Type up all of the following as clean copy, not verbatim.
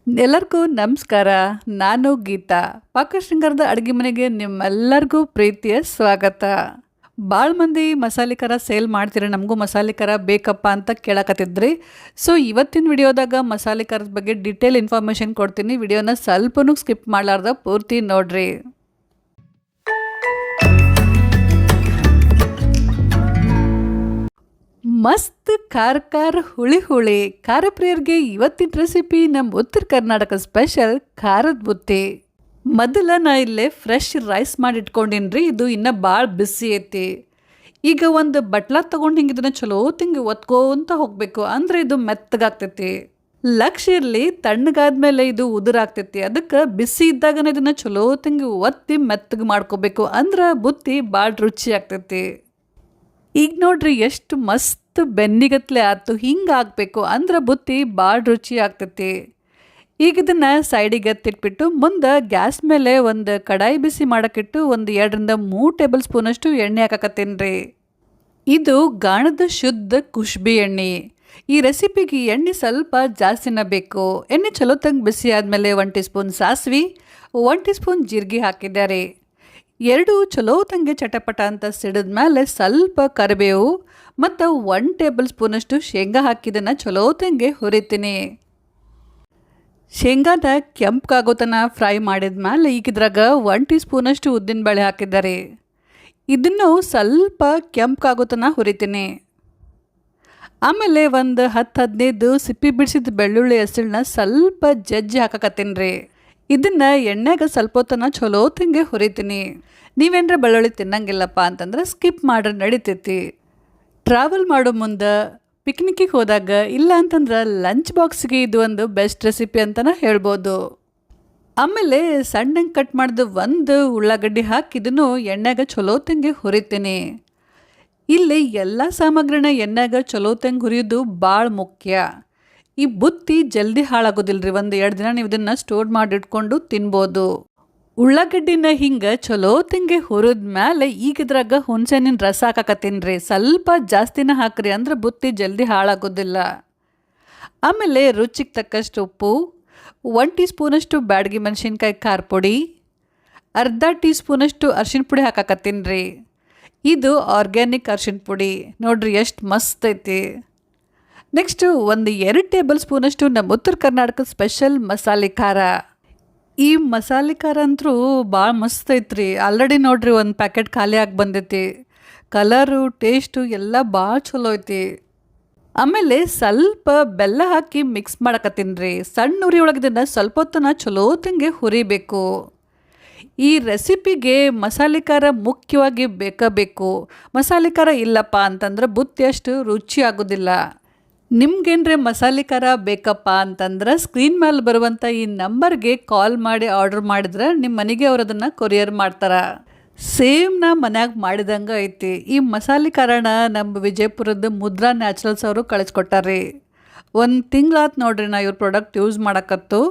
ಎಲ್ಲರಿಗೂ ನಮಸ್ಕಾರ. ನಾನು ಗೀತಾ. ಪಾಕಶೃಂಗಾರದ ಅಡುಗೆ ಮನೆಗೆ ನಿಮ್ಮೆಲ್ಲರಿಗೂ ಪ್ರೀತಿಯ ಸ್ವಾಗತ. ಭಾಳ ಮಂದಿ ಮಸಾಲೆ ಖಾರ ಸೇಲ್ ಮಾಡ್ತೀರಿ, ನಮಗೂ ಮಸಾಲೆ ಖಾರ ಬೇಕಪ್ಪ ಅಂತ ಕೇಳಕತ್ತಿದ್ರಿ. ಸೊ ಇವತ್ತಿನ ವಿಡಿಯೋದಾಗ ಮಸಾಲೆ ಖಾರದ ಬಗ್ಗೆ ಡಿಟೇಲ್ ಇನ್ಫಾರ್ಮೇಷನ್ ಕೊಡ್ತೀನಿ. ವಿಡಿಯೋನ ಸ್ವಲ್ಪನೂ ಸ್ಕಿಪ್ ಮಾಡಲಾರ್ದ ಪೂರ್ತಿ ನೋಡ್ರಿ. ಮಸ್ತ್ ಖಾರ ಹುಳಿ ಖಾರ ಪ್ರಿಯರಿಗೆ ಇವತ್ತಿನ ರೆಸಿಪಿ ನಮ್ಮ ಉತ್ತರ ಕರ್ನಾಟಕ ಸ್ಪೆಷಲ್ ಖಾರದ ಬುತ್ತಿ. ಮೊದಲ ನಾ ಇಲ್ಲೇ ಫ್ರೆಶ್ ರೈಸ್ ಮಾಡಿ ಇಟ್ಕೊಂಡಿನ್ರಿ. ಇದು ಇನ್ನೂ ಭಾಳ ಬಿಸಿ ಐತಿ. ಈಗ ಒಂದು ಬಟ್ಲ ತೊಗೊಂಡು ಹಿಂಗೆ ಇದನ್ನು ಚಲೋ ತಿಂಗಿ ಒತ್ಕೋಂತ ಹೋಗಬೇಕು, ಅಂದರೆ ಇದು ಮೆತ್ತಗಾಗ್ತೈತಿ. ಲಕ್ಷ ಇರಲಿ, ತಣ್ಣಗಾದ್ಮೇಲೆ ಇದು ಉದುರಾಗ್ತೈತಿ. ಅದಕ್ಕೆ ಬಿಸಿ ಇದ್ದಾಗನೇ ಇದನ್ನು ಚಲೋ ತಿಂಗಿ ಒತ್ತಿ ಮೆತ್ತಗೆ ಮಾಡ್ಕೋಬೇಕು, ಅಂದ್ರೆ ಬುತ್ತಿ ಭಾಳ ರುಚಿ ಆಗ್ತೈತಿ. ಈಗ ನೋಡ್ರಿ ಎಷ್ಟು ಮಸ್ತ್ ಬೆನ್ನಿಗತ್ಲೆ ಆಯ್ತು. ಹಿಂಗೆ ಆಗಬೇಕು ಅಂದ್ರೆ ಬುತ್ತಿ ಭಾಳ ರುಚಿ ಆಗ್ತೈತಿ. ಈಗ ಇದನ್ನು ಸೈಡಿಗೆ ಎತ್ತಿಟ್ಬಿಟ್ಟು ಮುಂದೆ ಗ್ಯಾಸ್ ಮೇಲೆ ಒಂದು ಕಡಾಯಿ ಬಿಸಿ ಮಾಡೋಕ್ಕಿಟ್ಟು ಒಂದು 2-3 ಟೇಬಲ್ ಸ್ಪೂನಷ್ಟು ಎಣ್ಣೆ ಹಾಕಕತ್ತೀನಿ ರೀ. ಇದು ಗಾಣದ ಶುದ್ಧ ಕುಷ್ಬಿ ಎಣ್ಣೆ. ಈ ರೆಸಿಪಿಗೆ ಎಣ್ಣೆ ಸ್ವಲ್ಪ ಜಾಸ್ತಿನ ಬೇಕು. ಎಣ್ಣೆ ಚಲೋ ತಂಗ ಬಿಸಿ ಆದಮೇಲೆ 1 ಟೀ ಸ್ಪೂನ್ ಸಾಸಿವೆ, 1 ಟೀ ಸ್ಪೂನ್ ಜೀರಿಗೆ ಹಾಕಿದ್ದಾರೆ. 2 ಚಲೋ ತಂಗೆ ಚಟಪಟ ಅಂತ ಸಿಡಿದ ಮೇಲೆ ಸ್ವಲ್ಪ ಕರಿಬೇವು ಮತ್ತು 1 ಟೇಬಲ್ ಸ್ಪೂನಷ್ಟು ಶೇಂಗಾ ಹಾಕಿದ್ದನ್ನು ಚಲೋ ತಂಗೆ ಹುರಿತೀನಿ. ಶೇಂಗಾನ ಕೆಂಪಗಾಗೋ ತನಕ ಫ್ರೈ ಮಾಡಿದ ಮೇಲೆ ಈಗ ಇದ್ರಾಗ 1 ಟೀ ಸ್ಪೂನಷ್ಟು ಉದ್ದಿನಬೇಳೆ ಹಾಕಿದ್ದಾರೆ. ಇದನ್ನು ಸ್ವಲ್ಪ ಕೆಂಪಗಾಗೋ ತನಕ ಹುರಿತೀನಿ. ಆಮೇಲೆ ಒಂದು 10-15 ಸಿಪ್ಪಿ ಬಿಡಿಸಿದ ಬೆಳ್ಳುಳ್ಳಿ ಹೆಸಳನ್ನ ಸ್ವಲ್ಪ ಜಜ್ಜಿ ಹಾಕಕತ್ತೀನಿ ರೀ. ಇದನ್ನು ಎಣ್ಣೆಗ ಸ್ವಲ್ಪ ಹೊತ್ತನ ಚಲೋ ತಂಗೆ ಹುರಿತೀನಿ. ನೀವೇನರ ಬೆಳ್ಳುಳ್ಳಿ ತಿನ್ನಂಗಿಲ್ಲಪ್ಪ ಅಂತಂದ್ರೆ ಸ್ಕಿಪ್ ಮಾಡ್ರೆ ನಡಿತೈತಿ. ಟ್ರಾವೆಲ್ ಮಾಡೋ ಮುಂದೆ, ಪಿಕ್ನಿಕ್ಕಿಗೆ ಹೋದಾಗ, ಇಲ್ಲ ಅಂತಂದ್ರೆ ಲಂಚ್ ಬಾಕ್ಸ್ಗೆ ಇದು ಒಂದು ಬೆಸ್ಟ್ ರೆಸಿಪಿ ಅಂತಲೇ ಹೇಳ್ಬೋದು. ಆಮೇಲೆ ಸಣ್ಣಗೆ ಕಟ್ ಮಾಡಿದ 1 ಉಳ್ಳಾಗಡ್ಡಿ ಹಾಕಿದನು ಎಣ್ಣೆಗ ಚಲೋ ತಂಗೆ ಹುರಿತೀನಿ. ಇಲ್ಲಿ ಎಲ್ಲ ಸಾಮಗ್ರಿನ ಎಣ್ಣೆಗ ಚಲೋ ತಂಗೆ ಹುರಿಯೋದು ಭಾಳ ಮುಖ್ಯ. ಈ ಬುತ್ತಿ ಜಲ್ದಿ ಹಾಳಾಗೋದಿಲ್ಲ ರೀ. 1-2 ದಿನ ನೀವು ಇದನ್ನು ಸ್ಟೋರ್ ಮಾಡಿ ಇಟ್ಕೊಂಡು ತಿನ್ಬೋದು. ಉಳ್ಳಾಗಡ್ಡಿನ ಹಿಂಗೆ ಚಲೋ ತಂಗೆ ಹುರಿದ ಮೇಲೆ ಈಗ ಇದ್ರಾಗ ಹುಣಸೆಹಣ್ಣಿನ ರಸ ಹಾಕಕತ್ತೀನಿ ರೀ. ಸ್ವಲ್ಪ ಜಾಸ್ತಿನ ಹಾಕ್ರಿ, ಅಂದ್ರೆ ಬುತ್ತಿ ಜಲ್ದಿ ಹಾಳಾಗೋದಿಲ್ಲ. ಆಮೇಲೆ ರುಚಿಗೆ ತಕ್ಕಷ್ಟು ಉಪ್ಪು, 1 ಟೀ ಸ್ಪೂನಷ್ಟು ಬ್ಯಾಡಗಿ ಮೆಣಸಿನ್ಕಾಯಿ ಖಾರ ಪುಡಿ, ಅರ್ಧ ಟೀ ಸ್ಪೂನಷ್ಟು ಅರ್ಶಿಣ ಪುಡಿ ಹಾಕಕತ್ತೀನಿ ರೀ. ಇದು ಆರ್ಗ್ಯಾನಿಕ್ ಅರ್ಶಿಣ ಪುಡಿ ನೋಡ್ರಿ, ಎಷ್ಟು ಮಸ್ತ್ ಐತಿ. ನೆಕ್ಸ್ಟು 1-2 ಟೇಬಲ್ ಸ್ಪೂನಷ್ಟು ನಮ್ಮ ಉತ್ತರ ಕರ್ನಾಟಕ ಸ್ಪೆಷಲ್ ಮಸಾಲೆ ಖಾರ. ಈ ಮಸಾಲೆ ಖಾರ ಅಂತೂ ಭಾಳ ಮಸ್ತ್ ಐತ್ರಿ. ಆಲ್ರೆಡಿ ನೋಡ್ರಿ 1 ಪ್ಯಾಕೆಟ್ ಖಾಲಿ ಆಗಿ ಬಂದೈತಿ. ಕಲರು ಟೇಸ್ಟು ಎಲ್ಲ ಭಾಳ ಚಲೋ ಐತಿ. ಆಮೇಲೆ ಸ್ವಲ್ಪ ಬೆಲ್ಲ ಹಾಕಿ ಮಿಕ್ಸ್ ಮಾಡಕತ್ತೀನಿ ರೀ. ಸಣ್ಣ ಉರಿ ಒಳಗೆ ಇದನ್ನು ಸ್ವಲ್ಪ ಹೊತ್ತನ ಚಲೋ ತಂಗೆ ಹುರಿಬೇಕು. ಈ ರೆಸಿಪಿಗೆ ಮಸಾಲೆ ಖಾರ ಮುಖ್ಯವಾಗಿ ಬೇಕು. ಮಸಾಲೆ ಖಾರ ಇಲ್ಲಪ್ಪ ಅಂತಂದ್ರೆ ಬುತ್ತಿ ಅಷ್ಟು ರುಚಿ ಆಗೋದಿಲ್ಲ. ನಿಮ್ಗೇನ್ರೆ ಮಸಾಲೆ ಖಾರ ಬೇಕಪ್ಪ ಅಂತಂದ್ರೆ ಸ್ಕ್ರೀನ್ ಮೇಲೆ ಬರುವಂಥ ಈ ನಂಬರ್ಗೆ ಕಾಲ್ ಮಾಡಿ ಆರ್ಡ್ರ್ ಮಾಡಿದ್ರೆ ನಿಮ್ಮ ಮನೆಗೆ ಅವ್ರು ಅದನ್ನು ಕೊರಿಯರ್ ಮಾಡ್ತಾರೆ. ಸೇಮ್ ನಾ ಮನ್ಯಾಗ ಮಾಡಿದಂಗೆ ಐತಿ. ಈ ಮಸಾಲೆ ಖಾರನ ನಮ್ಮ ವಿಜಯಪುರದ ಮುದ್ರಾ ನ್ಯಾಚುರಲ್ಸ್ ಅವರು ಕಳಿಸ್ಕೊಟ್ಟಾರ್ರಿ. 1 ತಿಂಗಳಾತು ನೋಡ್ರಿ ನಾ ಇವ್ರ ಪ್ರಾಡಕ್ಟ್ ಯೂಸ್ ಮಾಡಕತ್ತು.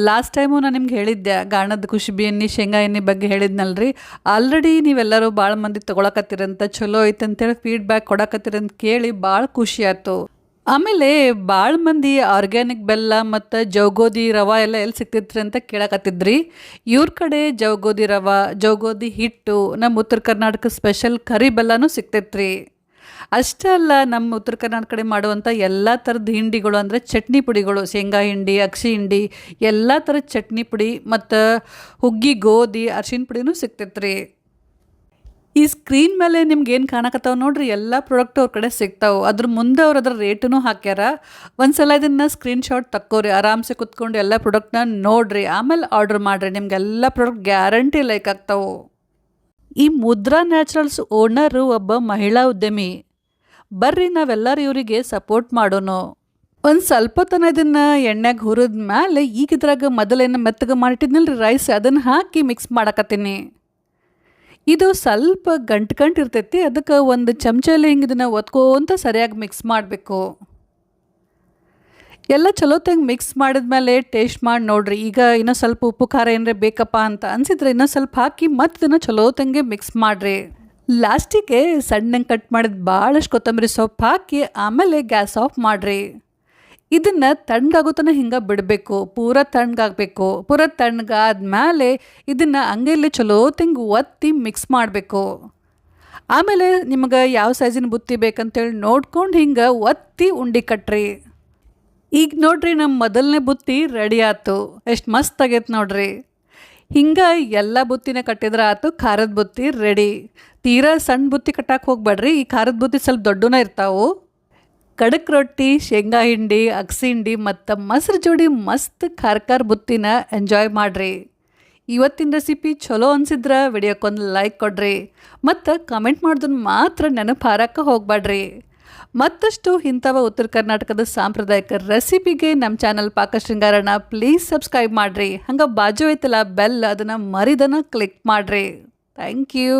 ಲಾಸ್ಟ್ ಟೈಮು ನಾನು ನಿಮ್ಗೆ ಹೇಳಿದ್ದೆ ಗಾಣದ ಕುಷ್ಬಿ ಎಣ್ಣೆ ಶೇಂಗಾ ಎಣ್ಣೆ ಬಗ್ಗೆ ಹೇಳಿದ್ನಲ್ರಿ. ಆಲ್ರೆಡಿ ನೀವೆಲ್ಲರೂ ಭಾಳ ಮಂದಿ ತೊಗೊಳಕತ್ತೀರಂತ, ಚಲೋ ಐತೆ ಅಂತೇಳಿ ಫೀಡ್ಬ್ಯಾಕ್ ಕೊಡಕತ್ತೀರಂತ ಕೇಳಿ ಭಾಳ ಖುಷಿ ಆಯ್ತು. ಆಮೇಲೆ ಭಾಳ ಮಂದಿ ಆರ್ಗ್ಯಾನಿಕ್ ಬೆಲ್ಲ ಮತ್ತು ಜವಗೋಧಿ ರವೆ ಎಲ್ಲ ಎಲ್ಲಿ ಸಿಗ್ತೈತ್ರಿ ಅಂತ ಕೇಳಕತ್ತಿದ್ರಿ. ಇವ್ರ ಕಡೆ ಜವಗೋಧಿ ರವೆ, ಜವಗೋಧಿ ಹಿಟ್ಟು, ನಮ್ಮ ಉತ್ತರ ಕರ್ನಾಟಕ ಸ್ಪೆಷಲ್ ಕರಿ ಬೆಲ್ಲನೂ ಸಿಗ್ತೈತ್ರಿ. ಅಷ್ಟೇ ಅಲ್ಲ, ನಮ್ಮ ಉತ್ತರ ಕರ್ನಾಟಕ ಕಡೆ ಮಾಡುವಂಥ ಎಲ್ಲ ಥರದ ಹಿಂಡಿಗಳು ಅಂದರೆ ಚಟ್ನಿ ಪುಡಿಗಳು, ಶೇಂಗಾ ಹಿಂಡಿ, ಅಕ್ಷಿ ಹಿಂಡಿ, ಎಲ್ಲ ಥರದ ಚಟ್ನಿ ಪುಡಿ ಮತ್ತು ಹುಗ್ಗಿ ಗೋಧಿ ಅರ್ಶಿಣ ಪುಡಿನೂ ಸಿಗ್ತೈತ್ರಿ. ಈ ಸ್ಕ್ರೀನ್ ಮೇಲೆ ನಿಮ್ಗೆ ಏನು ಕಾಣಕತ್ತಾವ ನೋಡ್ರಿ, ಎಲ್ಲ ಪ್ರಾಡಕ್ಟ್ ಅವ್ರ ಕಡೆ ಸಿಗ್ತಾವೆ. ಅದ್ರ ಮುಂದೆ ಅವ್ರು ಅದರ ರೇಟೂ ಹಾಕ್ಯಾರ. ಒಂದ್ಸಲ ಇದನ್ನು ಸ್ಕ್ರೀನ್ಶಾಟ್ ತಕ್ಕೋರಿ, ಆರಾಮ್ಸೆ ಕುತ್ಕೊಂಡು ಎಲ್ಲ ಪ್ರಾಡಕ್ಟ್ನ ನೋಡ್ರಿ, ಆಮೇಲೆ ಆರ್ಡ್ರ್ ಮಾಡಿರಿ. ನಿಮ್ಗೆಲ್ಲ ಪ್ರಾಡಕ್ಟ್ ಗ್ಯಾರಂಟಿ ಲೈಕ್ ಆಗ್ತಾವೆ. ಈ ಮುದ್ರಾ ನ್ಯಾಚುರಲ್ಸ್ ಓನರು ಒಬ್ಬ ಮಹಿಳಾ ಉದ್ಯಮಿ. ಬರ್ರಿ ನಾವೆಲ್ಲರೂ ಇವರಿಗೆ ಸಪೋರ್ಟ್ ಮಾಡೋನು. ಒಂದು ಸ್ವಲ್ಪ ತನ ಇದನ್ನು ಎಣ್ಣೆಗೆ ಹುರಿದ ಮೇಲೆ ಈಗ ಇದ್ರಾಗ ಮೊದಲೇನು ಮೆತ್ತಗೆ ಮಾಡಿಟ್ಟಿದ್ನಲ್ರಿ ರೈಸ್, ಅದನ್ನು ಹಾಕಿ ಮಿಕ್ಸ್ ಮಾಡಕತ್ತೀನಿ. ಇದು ಸ್ವಲ್ಪ ಗಂಟು ಇರ್ತೈತಿ. ಅದಕ್ಕೆ 1 ಚಮಚಲ್ಲಿ ಹಿಂಗೆ ಇದನ್ನು ಒತ್ಕೋಂತ ಸರಿಯಾಗಿ ಮಿಕ್ಸ್ ಮಾಡಬೇಕು. ಎಲ್ಲ ಚಲೋ ತಂಗೆ ಮಿಕ್ಸ್ ಮಾಡಿದ್ಮೇಲೆ ಟೇಸ್ಟ್ ಮಾಡಿ ನೋಡ್ರಿ. ಈಗ ಇನ್ನೂ ಸ್ವಲ್ಪ ಉಪ್ಪು ಖಾರ ಏನರೇ ಬೇಕಪ್ಪ ಅಂತ ಅನಿಸಿದ್ರೆ ಇನ್ನೂ ಸ್ವಲ್ಪ ಹಾಕಿ ಮತ್ತೆ ಇದನ್ನು ಚಲೋ ತಂಗೆ ಮಿಕ್ಸ್ ಮಾಡಿರಿ. ಲಾಸ್ಟಿಗೆ ಸಣ್ಣಗೆ ಕಟ್ ಮಾಡಿದ ಭಾಳಷ್ಟು ಕೊತ್ತಂಬರಿ ಸೊಪ್ಪು ಹಾಕಿ ಆಮೇಲೆ ಗ್ಯಾಸ್ ಆಫ್ ಮಾಡಿರಿ. ಇದನ್ನು ತಣ್ಣಗಾಗೋತನ ಹಿಂಗೆ ಬಿಡಬೇಕು, ಪೂರ ತಣ್ಣಗಾಗಬೇಕು. ಪೂರ ತಣ್ಣಗಾದ್ಮೇಲೆ ಇದನ್ನು ಅಂಗೈಲಿ ಚಲೋ ತಿಂಗ್ ಒತ್ತಿ ಮಿಕ್ಸ್ ಮಾಡಬೇಕು. ಆಮೇಲೆ ನಿಮಗೆ ಯಾವ ಸೈಜಿನ ಬುತ್ತಿ ಬೇಕಂತೇಳಿ ನೋಡ್ಕೊಂಡು ಹಿಂಗೆ ಒತ್ತಿ ಉಂಡೆ ಕಟ್ರಿ. ಈಗ ನೋಡ್ರಿ ನಮ್ಮ ಮೊದಲನೇ ಬುತ್ತಿ ರೆಡಿ ಆಯ್ತು. ಎಷ್ಟು ಮಸ್ತ್ ಆಗೈತೆ ನೋಡ್ರಿ. ಹಿಂಗೆ ಎಲ್ಲ ಬುತ್ತಿನ ಕಟ್ಟಿದ್ರೆ ಆಯ್ತು, ಖಾರದ ಬುತ್ತಿ ರೆಡಿ. ತೀರಾ ಸಣ್ಣ ಬುತ್ತಿ ಕಟ್ಟಕ್ಕೆ ಹೋಗ್ಬೇಡ್ರಿ, ಈ ಖಾರದ ಬುತ್ತಿ ಸ್ವಲ್ಪ ದೊಡ್ಡನ ಇರ್ತಾವೆ. ಕಡಕ್ ರೊಟ್ಟಿ, ಶೇಂಗಾ ಹಿಂಡಿ, ಅಗಸಿ ಹಿಂಡಿ ಮತ್ತು ಮೊಸರು ಜೋಡಿ ಮಸ್ತ್ ಖಾರ ಬುತ್ತಿನ ಎಂಜಾಯ್ ಮಾಡಿರಿ. ಇವತ್ತಿನ ರೆಸಿಪಿ ಚಲೋ ಅನಿಸಿದ್ರೆ ವಿಡಿಯೋಕ್ಕೊಂದು ಲೈಕ್ ಕೊಡ್ರಿ ಮತ್ತು ಕಮೆಂಟ್ ಮಾಡೋದನ್ನು ಮಾತ್ರ ನೆನಪು ಹಾರಕ್ಕೆ ಹೋಗ್ಬೇಡ್ರಿ. ಮತ್ತಷ್ಟು ಇಂಥವ ಉತ್ತರ ಕರ್ನಾಟಕದ ಸಾಂಪ್ರದಾಯಿಕ ರೆಸಿಪಿಗೆ ನಮ್ಮ ಚಾನಲ್ ಪಾಕಶೃಂಗಾರನ ಪ್ಲೀಸ್ ಸಬ್ಸ್ಕ್ರೈಬ್ ಮಾಡಿರಿ. ಹಂಗೆ ಬಾಜು ಐತಲ್ಲ ಬೆಲ್, ಅದನ್ನು ಮರಿದನ ಕ್ಲಿಕ್ ಮಾಡಿರಿ. Thank you.